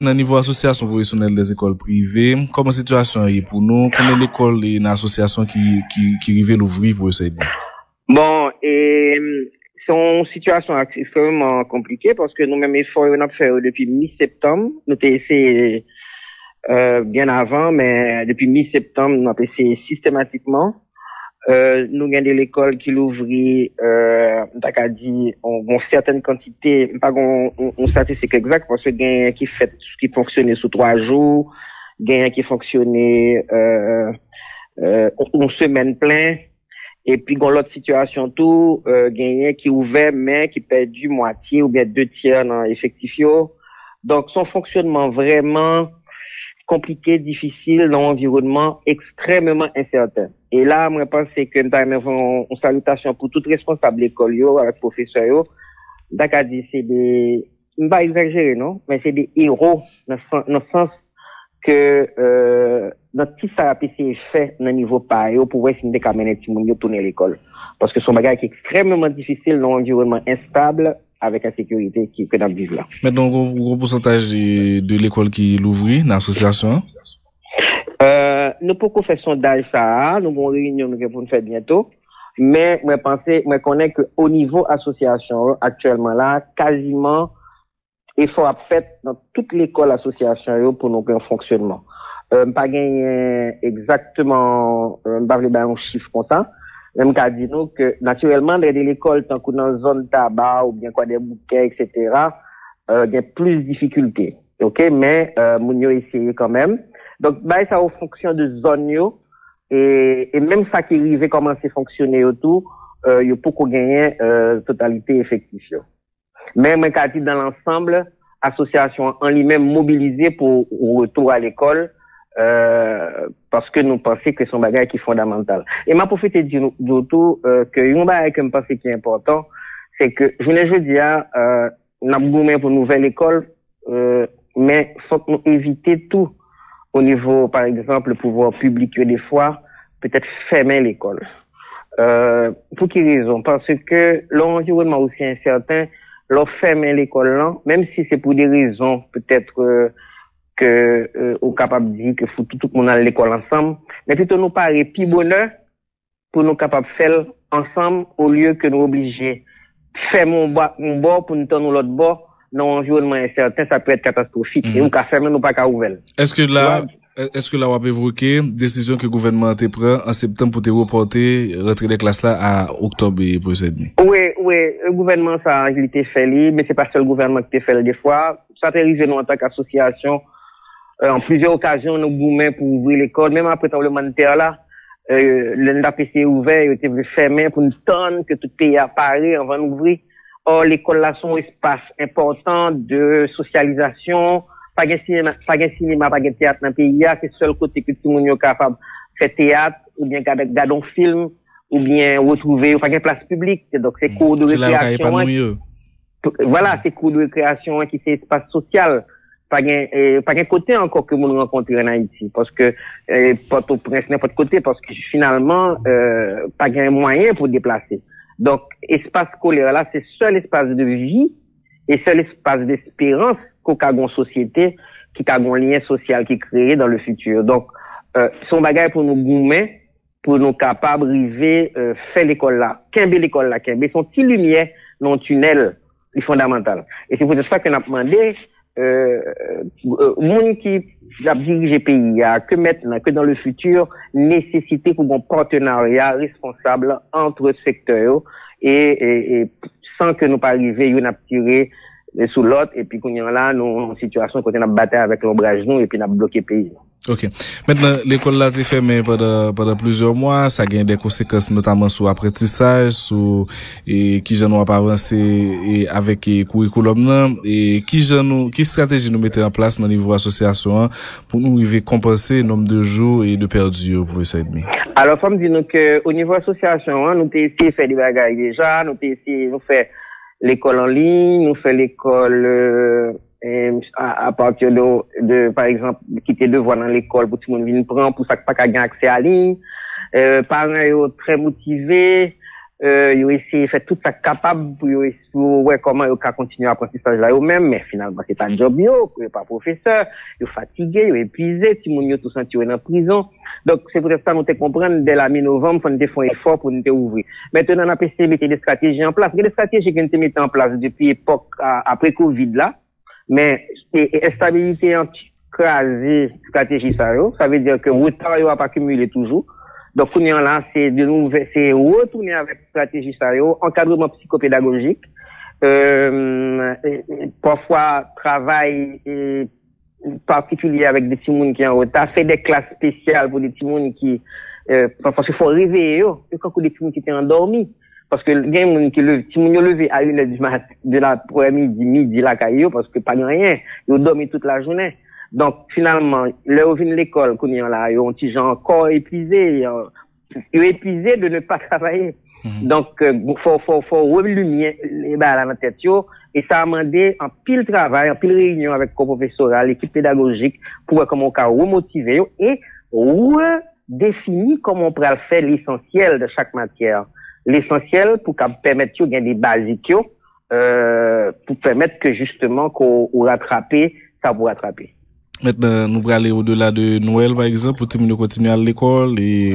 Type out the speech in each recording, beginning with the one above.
Dans le niveau association professionnelle des écoles privées, comment situation est pour nous? Comment l'école est une association qui rive l'ouvrir pour essayer? Bon, et c'est une situation extrêmement compliquée parce que nous-mêmes efforts on a fait depuis mi-septembre. Nous avons essayé bien avant, mais depuis mi-septembre, nous avons essayé systématiquement. Nous avons l'école qui l'ouvrit, t'as dit, on certaines quantités, pas on statistique exact parce que gain qui fonctionnait sous 3 jours, gain qui fonctionnait une semaine plein, et puis dans l'autre situation tout, gain qui ouvert mais qui perdu moitié ou bien 2/3 dans l'effectif. Donc son fonctionnement vraiment compliqué, difficile dans un environnement extrêmement incertain. Et là, moi, je pense que nous une salutation pour toute responsable de l'école, avec professeurs, d'accord, c'est des, je ne vais pas exagérer, non, mais c'est des héros, dans le sens que, notre petit thérapie fait dans le niveau pareil, pour voir si nous avons amené tout le monde tourner l'école. Parce que son bagage est extrêmement difficile dans un environnement instable, avec la sécurité que nous vivons là. Maintenant, gros pourcentage de l'école qui l'ouvre dans l'association? Nous pouvons faire sondage ça, nous avons une réunion pour nous faire bientôt. Mais, moi, connais que au niveau association, actuellement là, quasiment, effort à fait dans toute l'école association pour nous un fonctionnement. Pas gagner exactement, pas un chiffre comme ça. Même qu'à dire nous que, naturellement, dans l'école, tant que dans la zone tabac, ou bien quoi, des bouquets, etc., il y a plus de difficultés. OK? Mais, moun yo essayé quand même. Donc, bah, ça, en fonction de zone yo, et même ça qui arrive, commencer à fonctionner autour, il y a beaucoup gagner, totalité effectif. Mais, moi, qu'à dire dans l'ensemble, association en lui-même mobilisée pour retour à l'école, parce que nous pensons que son bagage qui est fondamental. Et ma profité du tout que un bagage que me pense qui est important, c'est que je ne dis on a besoin pour une nouvelle école, mais faut nous éviter tout au niveau, par exemple, le pouvoir public des fois peut-être fermer l'école. Pour quelle raison? Parce que l'environnement aussi incertain, leur fermer l'école là, même si c'est pour des raisons peut-être on capable de dire que faut tout le monde à l'école ensemble, mais plutôt nous paraît plus bonheur pour nous capable faire ensemble au lieu que nous obliger faire mon bord pour nous tenir l'autre bord dans un environnement incertain, ça peut être catastrophique. Et on peut fermer nous pas qu'à ouvrir. Est-ce que là on peut évoquer décision que le gouvernement a pris en septembre pour te reporter rentrer des classes là à octobre pour cette année? Oui, le gouvernement ça il était fait mais c'est pas seul le gouvernement qui fait des fois, ça t'est arrivé nous en tant qu'association. En plusieurs occasions, nous boumons pour ouvrir l'école, même après le tremblement de terre là, l'NDAPC est ouvert, il était fermé pour une tonne que tout pays apparaît avant d'ouvrir. Or, l'école là, sont un espace important de socialisation, pas de cinéma, pas de théâtre dans le pays, c'est le seul côté que tout le monde est capable de faire théâtre, ou bien garder un film, ou bien retrouver, pas de place publique, donc c'est cours de récréation. Voilà, c'est cours de récréation qui c'est espace social. Pas un côté encore que nous rencontrons en Haïti, parce que Port-au-Prince n'importe côté, parce que finalement pas un moyen pour déplacer. Donc espace scolaire là, c'est seul espace de vie et seul espace d'espérance qu'au cas d'une société qui a un lien social qui est créé dans le futur. Donc son bagage pour nous goumer, pour nous capables arriver faire l'école là, qu'imbe l'école là, qu'imbe son petit lumière dans le tunnel, c'est fondamental. Et c'est pour ça que nous avons demandé monde qui a dirigé pays que maintenant que dans le futur nécessité pour un partenariat responsable entre secteurs et sans que nous pas arriver une tirer sous l'autre et puis qu'on y a là nous en situation qu'on a battu avec l'ombrage nous et puis on a bloqué pays. OK. Maintenant, l'école là est fermée pendant plusieurs mois, ça gagne des conséquences notamment sur l'apprentissage, sur qui j'en ont pas avancé et avec curriculum là et qui stratégie nous mettre en place dans le niveau association pour nous arriver compenser le nombre de jours et de perdus pour ça et demi. Alors, faut me dire que au niveau association, nous t'ai essayé de faire des bagages déjà, nous t'ai essayé nous faire l'école en ligne, nous fait l'école à partir de par exemple quitter devoir dans l'école pour tout le monde venir prendre pour ça pas qu'à gagner accès à ligne parents sont très motivés Ils ont essayé de faire tout ça capable pour voir comment ils peuvent continuer l'apprentissage là eux-mêmes, mais finalement, c'est pas job yo, ils pas professeur, ils fatigués, ils épuisés, tout le monde tout senti en prison. Donc, c'est pour ça que nous te comprendre, dès la mi-novembre, faut nous faire un effort pour nous ouvrir. Maintenant, on a essayé de mettre des stratégies en place. Il y a des stratégies qui ont été mises en place depuis l'époque, après Covid là, mais, instabilité anti-crasée, stratégie ça veut dire que retard, il va pas accumuler toujours. Donc, on est là, c'est retourner avec stratégie sérieux, encadrement psychopédagogique, parfois travail particulier avec des petits monde qui en retard, fait des classes spéciales pour des petits monde qui, parce qu'il faut réveiller eux, quand des petits monde qui étaient endormis. Parce que il y a des gens qui levé à 1h du matin, de l'après-midi, la caillou, parce que pas rien, ils ont dormi toute la journée. Donc, finalement, là, vient l'école, qu'on y a là, ils ont un petit genre encore épuisé, épuisé de ne pas travailler. Donc, faut relumier les balles à la tête, et ça a demandé un pile travail, un pile réunion avec le professoral, l'équipe pédagogique, pour voir comment on peut remotiver et redéfinir comment on peut faire l'essentiel de chaque matière. L'essentiel pour permettre de gagner des basiques, pour permettre que justement qu'on rattraper, ça vous rattraper. Maintenant, nous allons aller au-delà de Noël, par exemple, pour nous continuer à l'école et...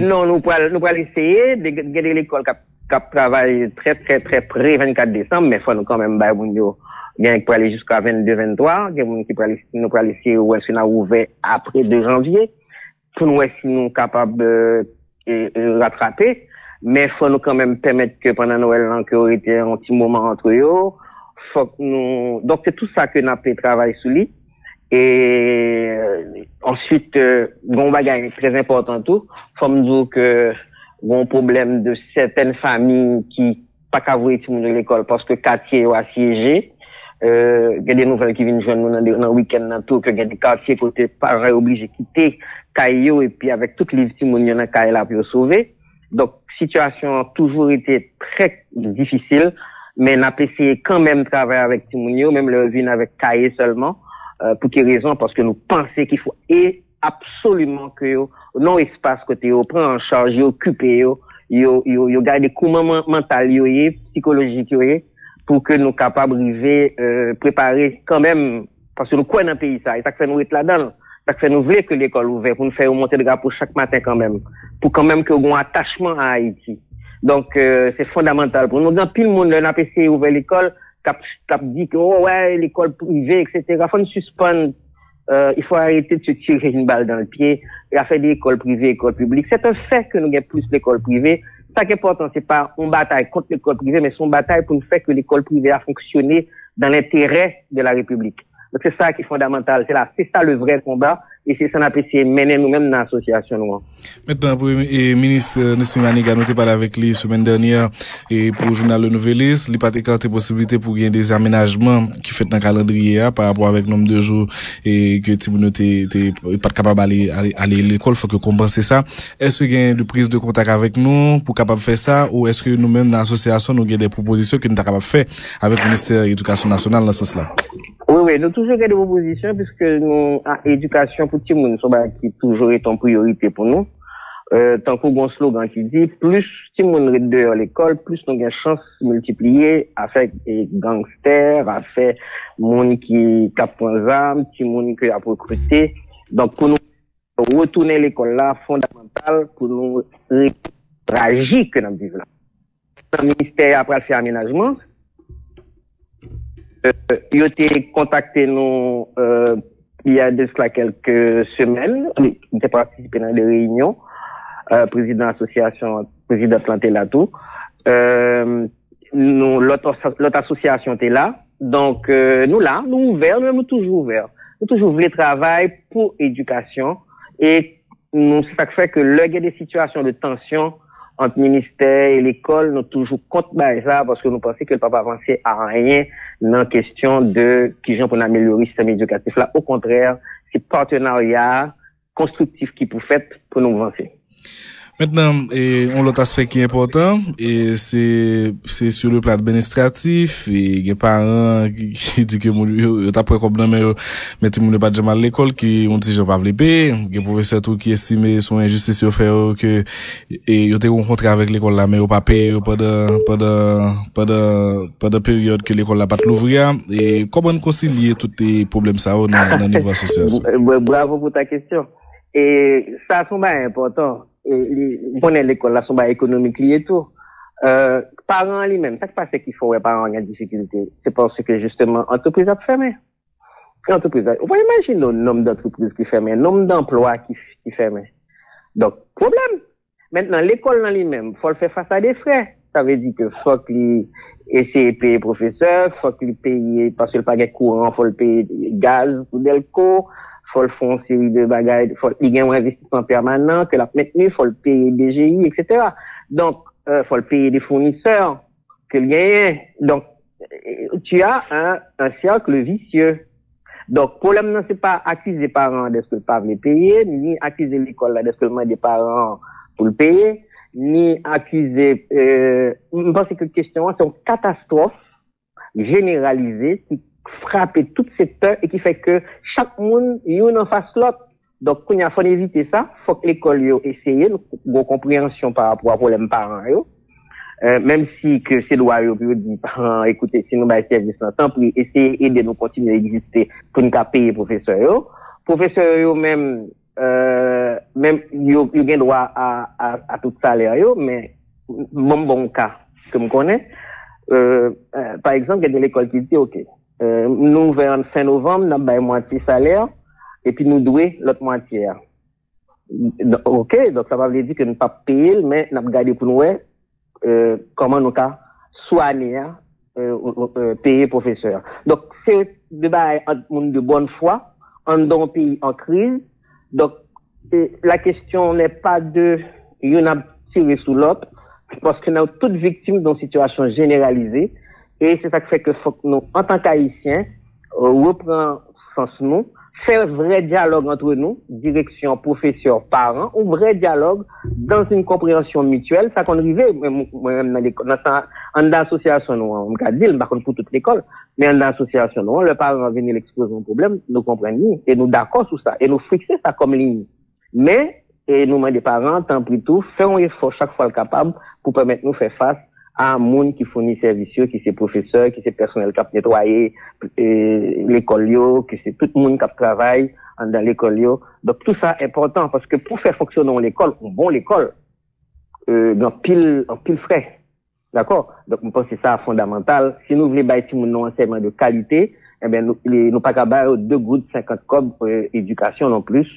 non, nous allons essayer de garder l'école qui travaille très près 24 décembre, mais il faut nous quand même, il y a qui aller jusqu'à 22-23, il y a qui nous allons essayer où est-ce qu'on a ouvert après 2 janvier, pour nous si nous sommes capables de rattraper, mais il faut nous quand même permettre que pendant Noël, qu'il y ait été un petit moment entre eux, faut que nous, donc c'est tout ça que nous avons travaillé sur lui. Et ensuite, bon bagage très important tout, faut me dire que bon problème de certaines familles qui pas qu'à voir tout le monde de l'école parce que quartier est assiégé. Il y a des nouvelles qui viennent joindre nous dans le week-end dans tout que il y a des quartiers côté parents obligés de quitter Caillou et puis avec toutes les petits monde dans Caillou là pour sauver. Donc situation a toujours été très difficile, mais on a essayé quand même de travailler avec Timounio, même le vin avec Caillou seulement. Pour quelle raison? Parce que nous pensons qu'il faut absolument que non espace côté yo prend en charge, yo occuper yo garder comment mental yo psychologique yo pour que nous capables arriver préparer quand même parce que nous quoi dans pays ça et ça fait nous être là-dedans. Ça fait nous voulons que l'école ouverte pour nous faire monter de drapeau chaque matin quand même pour quand même que nous un attachement à Haïti. Donc c'est fondamental pour nous. Dans pile monde on a essayé ouvrir l'école cap dit que oh ouais l'école privée etc. Faut nous suspendre il faut arrêter de se tirer une balle dans le pied et à faire des écoles privées écoles publiques. C'est un fait que nous avons plus l'école privée. Ça qui est important c'est pas une bataille contre l'école privée mais c'est une bataille pour nous faire que l'école privée a fonctionné dans l'intérêt de la République. Donc c'est ça qui est fondamental, c'est ça le vrai combat et c'est ça qu'on a essayé de mener nous-mêmes dans l'association nous. Maintenant, ministre Nesmi Maniga, nous avons parlé avec lui semaine dernière et pour le journal Le Nouveliste, il n'y a pas de possibilité pour gagner des aménagements qui fait dans le calendrier par rapport avec le nombre de jours et que Timounio n'est pas capable d'aller à l'école, il faut que compenser ça. Est-ce qu'il y a de prise de contact avec nous pour capable faire ça ou est-ce que nous-mêmes dans l'association nous avons des propositions que nous sommes capables de faire avec le ministère de l'Éducation nationale dans ce sens-là? Oui, nous toujours des propositions puisque nous, éducation pour tout le monde, qui toujours est en priorité pour nous. Tant qu'on a un slogan qui dit, plus tout le monde est dehors à l'école, plus nous avons une chance de multiplier avec des gangsters, avec monde qui capte les armes, tout le monde qui a recruté. Donc, pour nous retourner l'école là, fondamental pour nous réagir que nous vivons là. Le ministère a fait aménagement. Ils ont contacté nous il y a de cela quelques semaines. Ils ont participé dans des réunions. Président de l'association, président planté là tout. L'autre association était là. Donc nous là, nous ouverts, nous toujours ouverts. Nous toujours voulu travailler pour éducation et nous ça fait que là il y a des situations de tension entre le ministère et l'école, nous toujours contre ça parce que nous pensons que le papa avancer à rien dans la question de qui gens pour améliorer le système éducatif là. Au contraire, c'est partenariat constructif qui pour faire pour nous avancer. Maintenant, on l'autre aspect qui est important, et c'est sur le plan administratif, et il y a parents qui dit que mon t'as pris comme mais tout le monde pas jamais à l'école, qui ont dit je pas le payer, il y a professeur tout qui estime son injustice au fait que, et ils ont rencontré avec l'école là, mais ils pas payé pendant période que l'école là pas l'ouvrir, et comment concilier tous les problèmes ça dans niveau association? Bravo pour ta question. Et ça, c'est important. On est l'école, là, son bas économique lié et tout. Parents lui-même, ça qui passe qu'il faut, les parents ont des difficultés. C'est parce que, justement, l'entreprise a fermé. On peut imaginer le nombre d'entreprises qui ferment, le nombre d'emplois qui ferment. Donc, problème. Maintenant, l'école dans lui-même, faut le faire face à des frais. Ça veut dire que faut qu'il essaie de payer professeur, faut qu'il paye, parce qu'il n'y a pas de courant, faut le payer gaz ou delco, faut le faire une série de bagages, faut il y a un investissement permanent, que la maintenue, faut le payer DGI, etc. Donc, faut le payer des fournisseurs, que il y a. Donc, tu as un cercle vicieux. Donc, problème, non, c'est pas accuser les parents de ce que le pas veut payer, ni accuser l'école là de ce que le des parents pour le payer, ni accuser, je pense que la question, c'est une catastrophe généralisée qui frappe tout secteur et qui fait que chaque monde, il en face l'autre. Donc, quand il faut éviter ça, faut que l'école essaye une compréhension par rapport à problème parents, même si que c'est droit yo pour dire parents écoutez si nous ba service temps pour essayer aider nous continuer à exister pour nous payer professeurs yo même yo gen droit à tout salaire yo mais bon cas que me connais par exemple il y a de l'école qui dit OK nous vers fin novembre n'a ba moitié salaire et puis nous douer l'autre moitié. OK, donc ça va dire que nous pas payer mais n'a garder pour nous comment nous cas soigner payer professeur. Donc c'est de bonne foi dans un pays en crise. Donc la question n'est pas de il y en a tiré sous l'autre parce que nous sommes toutes victimes d'une situation généralisée et c'est ça qui fait que faut que nous en tant qu'haïtiens reprend sens nous faire vrai dialogue entre nous, direction, professeur, parents, un vrai dialogue dans une compréhension mutuelle. Ça qu'on arrive, moi-même dans l'école, dans l'association, on m'a dit, par contre pour toute l'école, mais dans l'association, le parent vient l'exposer un problème, nous comprenons, et nous d'accord sur ça, et nous fixer ça comme ligne. Mais, et nous, des parents, tant pis tout, faisons un effort chaque fois capable pour permettre nous faire face à un monde qui fournit services, qui c'est professeur, qui c'est personnel qui a nettoyé l'école, qui c'est tout le monde qui travaille dans l'école. Donc tout ça est important parce que pour faire fonctionner l'école, une bonne école, en pile frais. D'accord? Donc je pense que c'est ça fondamental. Si nous voulons bâtir un enseignement de qualité, eh bien nous pas qu'à 2 gouttes 50 cob éducation non plus,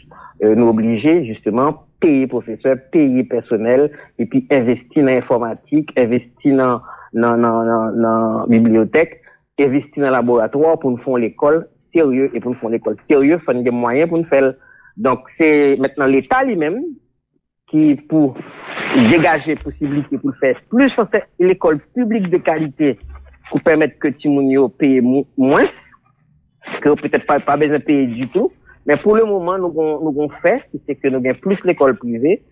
nous obliger justement payer professeur, payer personnel, et puis investir dans l'informatique, investir dans bibliothèque, investir dans laboratoire pour nous faire l'école sérieux et pour nous faire l'école sérieux, il faut des moyens pour nous faire. Donc c'est maintenant l'État lui-même qui pour dégager possibilité pour faire plus l'école publique de qualité pour permettre que Timounio paye moins, que peut-être pas besoin de payer du tout. Mais pour le moment, nous avons fait, c'est que nous avons plus l'école privée,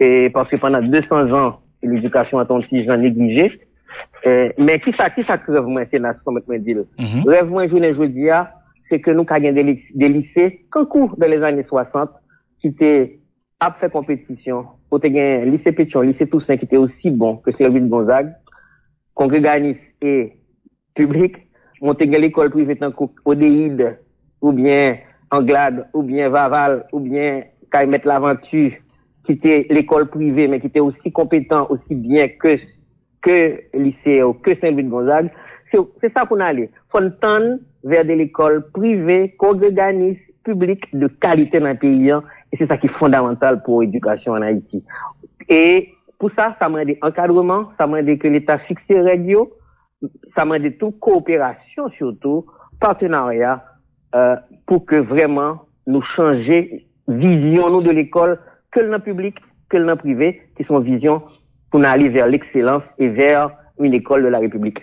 et parce que pendant 200 ans, l'éducation a été négligée. Mais qui ça rêve moi, c'est là, comme je dis. Rêve moi, je dis, c'est que nous avons des lycées, qu'en cours dans les années 60, qui étaient à faire compétition. Au lycée Pétion, lycée Toussaint, qui était aussi bon que celui de Gonzague, congréganiste et public, monter l'école privée tant qu'Odéide, ou bien Anglade, ou bien Vaval, ou bien Caïmet l'Aventure, qui était l'école privée, mais qui était aussi compétent, aussi bien que lycée ou que Saint-Louis de Gonzague. C'est ça qu'on a allé. Faut tendre vers de l'école privée, congréganiste, publique, de qualité dans le pays, et c'est ça qui est fondamental pour l'éducation en Haïti. Et pour ça, ça m'a dit encadrement, ça m'a dit que l'État fixe les règles, ça m'a dit tout coopération surtout, partenariat, pour que vraiment nous changer vision nous de l'école, que le public, que le privé, qui sont vision pour aller vers l'excellence et vers une école de la République.